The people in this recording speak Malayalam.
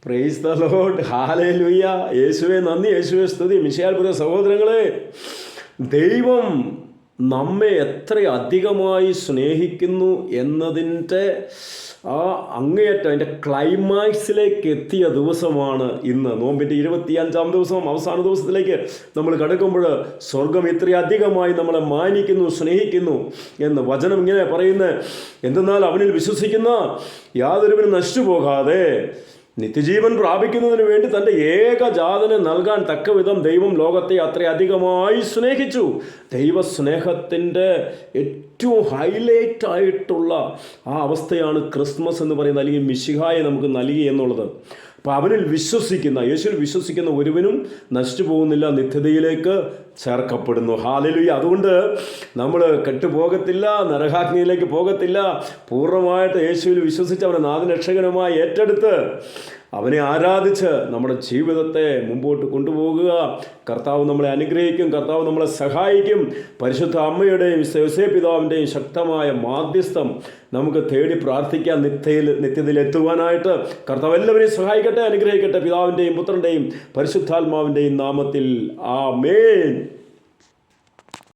Praise the Lord, hallelujah. യേശുവേ നന്ദി, യേശുവേ സ്തുതി. മിശിഹായിൽ പ്രിയ സഹോദരങ്ങളെ, ദൈവം നമ്മെ എത്ര അധികമായി സ്നേഹിക്കുന്നു എന്നതിൻ്റെ ആ അങ്ങേയറ്റം അതിൻ്റെ ക്ലൈമാക്സിലേക്ക് എത്തിയ ദിവസമാണ് ഇന്ന്. നോമ്പിൻ്റെ 25-ാം ദിവസം, അവസാന ദിവസത്തിലേക്ക് നമ്മൾ കടക്കുമ്പോൾ സ്വർഗം ഇത്രയധികമായി നമ്മളെ മാനിക്കുന്നു, സ്നേഹിക്കുന്നു എന്ന് വചനം ഇങ്ങനെ പറയുന്നത്. എന്തെന്നാൽ അവനിൽ വിശ്വസിക്കുന്ന യാതൊരുവനും നശിച്ചു പോകാതെ നിത്യജീവൻ പ്രാപിക്കുന്നതിന് വേണ്ടി തൻ്റെ ഏകജാതനെ നൽകാൻ തക്കവിധം ദൈവം ലോകത്തെ അത്രയധികമായി സ്നേഹിച്ചു. ദൈവസ്നേഹത്തിൻ്റെ ഏറ്റവും ഹൈലൈറ്റ് ആയിട്ടുള്ള ആ അവസ്ഥയാണ് ക്രിസ്മസ് എന്ന് പറയുന്നത്, അല്ലെങ്കിൽ മിശിഹായെ നമുക്ക് നൽകി എന്നുള്ളത്. അപ്പോൾ അവനിൽ വിശ്വസിക്കുന്ന, യേശുവിൽ വിശ്വസിക്കുന്ന ഒരുവനും നശിച്ചു പോകുന്നില്ല, നിത്യതയിലേക്ക് ചേർക്കപ്പെടുന്നു. ഹല്ലേലൂയ. അതുകൊണ്ട് നമ്മൾ കെട്ടുപോകത്തില്ല, നരകാഗ്നിയിലേക്ക് പോകത്തില്ല. പൂർണ്ണമായിട്ട് യേശുവിൽ വിശ്വസിച്ച് അവനെ നാഥരക്ഷകനുമായി ഏറ്റെടുത്ത് അവനെ ആരാധിച്ച് നമ്മുടെ ജീവിതത്തെ മുമ്പോട്ട് കൊണ്ടുപോകുക. കർത്താവ് നമ്മളെ അനുഗ്രഹിക്കും, കർത്താവ് നമ്മളെ സഹായിക്കും. പരിശുദ്ധ അമ്മയുടെയും യോസേപ്പ് പിതാവിൻ്റെയും ശക്തമായ മാധ്യസ്ഥം നമുക്ക് തേടി പ്രാർത്ഥിക്കാം നിത്യതയിൽ എത്തുവാനായിട്ട്. കർത്താവ് എല്ലാവരെയും സഹായിക്കട്ടെ, അനുഗ്രഹിക്കട്ടെ. പിതാവിൻ്റെയും പുത്രൻ്റെയും പരിശുദ്ധാത്മാവിൻ്റെയും നാമത്തിൽ ആമേൻ.